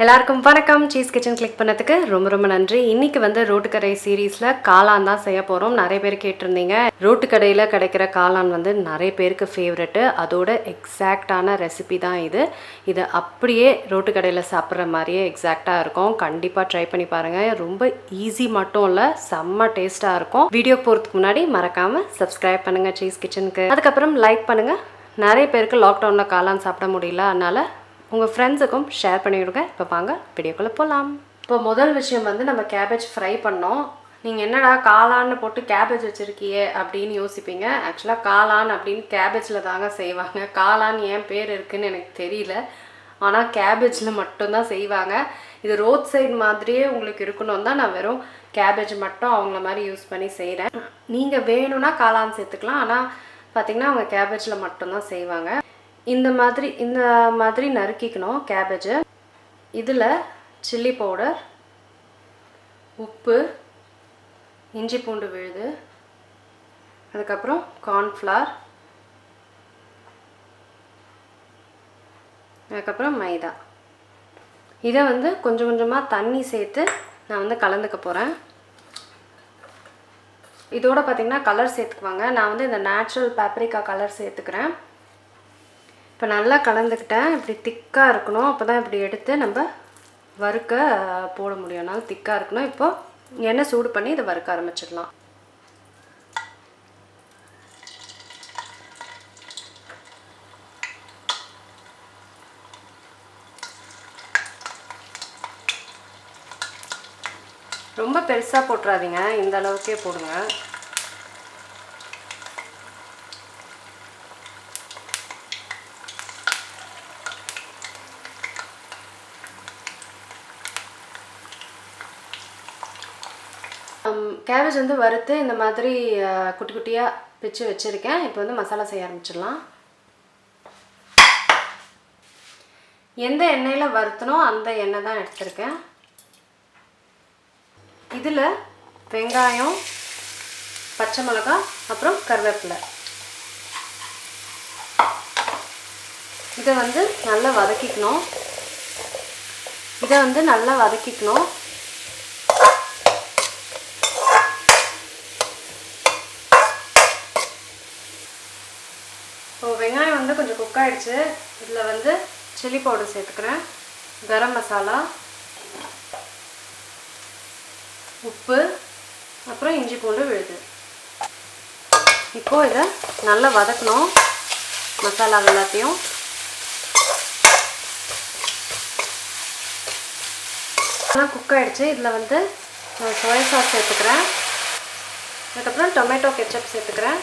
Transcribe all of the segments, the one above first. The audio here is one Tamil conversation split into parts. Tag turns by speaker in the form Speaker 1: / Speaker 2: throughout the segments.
Speaker 1: எல்லாருக்கும் வணக்கம். சீஸ் கிச்சன் கிளிக் பண்ணதுக்கு ரொம்ப ரொம்ப நன்றி. இன்னைக்கு வந்து ரோட்டுக்கடை சீரீஸில் காளான் தான் செய்ய போகிறோம். நிறைய பேர் கேட்டிருந்தீங்க. ரோட்டுக்கடையில் கிடைக்கிற காளான் வந்து நிறைய பேருக்கு ஃபேவரெட்டு. அதோட எக்ஸாக்டான ரெசிபி தான் இது. இது அப்படியே ரோட்டுக்கடையில் சாப்பிட்ற மாதிரியே எக்ஸாக்டாக இருக்கும். கண்டிப்பாக ட்ரை பண்ணி பாருங்கள். ரொம்ப ஈஸி மட்டும் இல்லை, செம்ம டேஸ்ட்டாக இருக்கும். வீடியோ போகிறதுக்கு முன்னாடி மறக்காமல் சப்ஸ்கிரைப் பண்ணுங்கள் சீஸ் கிச்சனுக்கு. அதுக்கப்புறம் லைக் பண்ணுங்கள். நிறைய பேருக்கு லாக்டவுனில் காளான் சாப்பிட முடியல, அதனால் உங்கள் ஃப்ரெண்ட்ஸுக்கும் ஷேர் பண்ணிவிடுங்க. இப்போ வாங்க வீடியோக்குள்ளே போகலாம். இப்போ முதல் விஷயம் வந்து நம்ம கேபேஜ் ஃப்ரை பண்ணோம். நீங்கள் என்னடா காளான்னு போட்டு கேபேஜ் வச்சுருக்கியே அப்படின்னு யோசிப்பீங்க. ஆக்சுவலாக காளான் அப்படின்னு கேபேஜில் தாங்க செய்வாங்க. காளான் ஏன் பேர் இருக்குதுன்னு எனக்கு தெரியல, ஆனால் கேபேஜில் மட்டும்தான் செய்வாங்க. இது ரோட் சைடு மாதிரியே உங்களுக்கு இருக்கணும் தான் நான் வெறும் கேபேஜ் மட்டும் அவங்கள மாதிரி யூஸ் பண்ணி செய்கிறேன். நீங்கள் வேணும்னா காளான் சேர்த்துக்கலாம், ஆனால் பார்த்திங்கன்னா அவங்க கேபேஜில் மட்டும்தான் செய்வாங்க. இந்த மாதிரி நறுக்கிக்கணும் கேபேஜை. இதில் சில்லி பவுடர், உப்பு, இஞ்சி பூண்டு விழுது, அதுக்கப்புறம் கார்ன்ஃப்ளவர், அதுக்கப்புறம் மைதா. இதை வந்து கொஞ்சம் கொஞ்சமாக தண்ணி சேர்த்து நான் வந்து கலந்துக்க போகிறேன். இதோட பார்த்திங்கன்னா கலர் சேர்த்துக்குவாங்க. நான் வந்து இந்த நேச்சுரல் பேப்ரிக்கா கலர் சேர்த்துக்கிறேன். இப்போ நல்லா கலந்துக்கிட்டேன். இப்படி திக்காக இருக்கணும், அப்போ தான் இப்படி எடுத்து நம்ம வறுக்க போட முடியும்னால திக்காக இருக்கணும். இப்போ எண்ணெய் சூடு பண்ணி இதை வறுக்க ஆரம்பிச்சிடலாம். ரொம்ப பெருசாக போட்டுறாதீங்க, இந்த அளவுக்கே போடுங்க. கேபேஜ் வந்து வறுத்து இந்த மாதிரி குட்டி குட்டியாக பிச்சு வச்சுருக்கேன். இப்போ வந்து மசாலா செய்ய ஆரம்பிச்சிடலாம். எந்த எண்ணெயில் வறுத்தனோ அந்த எண்ணெய் தான் எடுத்திருக்கேன். இதில் வெங்காயம், பச்சை மிளகாய், அப்புறம் கருவேப்பிலை, இதை வந்து நல்லா வதக்கிக்கணும். இப்போ வெங்காயம் வந்து கொஞ்சம் குக் ஆகிடுச்சு. இதில் வந்து சில்லி பவுடர் சேர்த்துக்கிறேன், கரம் மசாலா, உப்பு, அப்புறம் இஞ்சி பூண்டு விழுது. இப்போது இதை நல்லா வதக்கணும், மசாலா எல்லாத்தையும். நல்லா குக் ஆகிடுச்சு. இதில் வந்து நான் சோயா சாஸ் சேர்த்துக்கிறேன். அதுக்கப்புறம் டொமேட்டோ கெச்சப் சேர்த்துக்கிறேன்.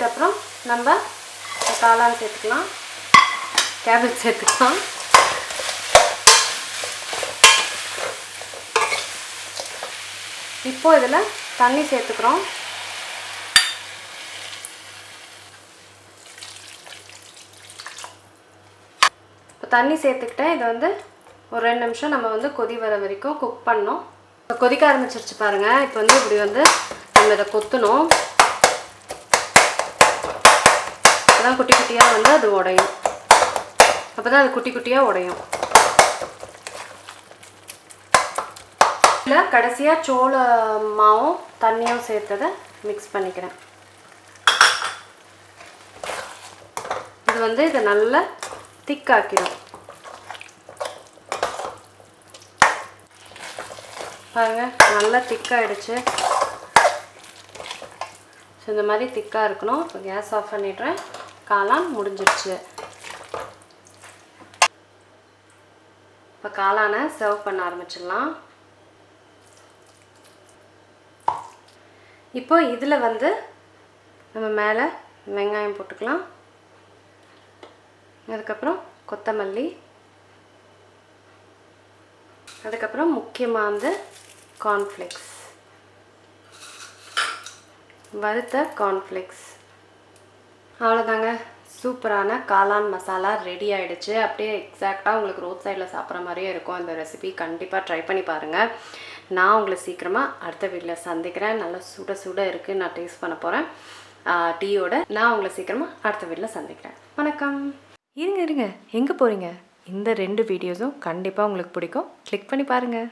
Speaker 1: அப்புறம் நம்ம காளான் சேர்த்துக்கலாம், கேபேஜ் சேர்த்துக்கலாம். இப்போ இதில் தண்ணி சேர்த்துக்கிறோம். இப்போ தண்ணி சேர்த்துக்கிட்டேன். இதை வந்து ஒரு 2 நிமிஷம் நம்ம வந்து கொதி வர வரைக்கும் குக் பண்ணோம். இப்போ கொதிக்க ஆரம்பிச்சிருச்சு பாருங்கள். இப்போ வந்து இப்படி வந்து நம்ம இதை கொத்தணும். அப்போதான் குட்டி குட்டியாக வந்து அது உடையும். குட்டி குட்டியாக உடையும். இதில் கடைசியாக சோள மாவும் தண்ணியும் சேர்த்ததை மிக்ஸ் பண்ணிக்கிறேன். இது வந்து இதை நல்லா திக்காக்கிடும். பாருங்கள், நல்லா திக்காகிடுச்சு. ஸோ இந்த மாதிரி திக்காக இருக்கணும். இப்போ கேஸ் ஆஃப் பண்ணிடுறேன். காளான் முடிஞ்சிடுச்சு. இப்போ காளானை சர்வ் பண்ண ஆரம்பிச்சிடலாம். இப்போ இதில் வந்து நம்ம மேலே வெங்காயம் போட்டுக்கலாம். அதுக்கப்புறம் கொத்தமல்லி, அதுக்கப்புறம் முக்கியமாக வந்து கார்ன்ஃப்ளேக்ஸ், வறுத்த கார்ன்ஃப்ளேக்ஸ். அவ்வளோதாங்க, சூப்பரான காளான் மசாலா ரெடி ஆகிடுச்சு. அப்படியே எக்ஸாக்டாக உங்களுக்கு ரோட் சைடில் சாப்பிட்ற மாதிரியே இருக்கும் இந்த ரெசிபி. கண்டிப்பாக ட்ரை பண்ணி பாருங்கள். நான் உங்களை சீக்கிரமாக அடுத்த வீடியோவில் சந்திக்கிறேன். நல்லா சுட சுட இருக்குது, நான் டேஸ்ட் பண்ண போகிறேன். டீயோட நான் உங்களை சீக்கிரமாக அடுத்த வீட்டில் சந்திக்கிறேன். வணக்கம். இருங்க எங்கே போகிறீங்க? இந்த 2 வீடியோஸும் கண்டிப்பாக உங்களுக்கு பிடிக்கும். கிளிக் பண்ணி பாருங்கள்.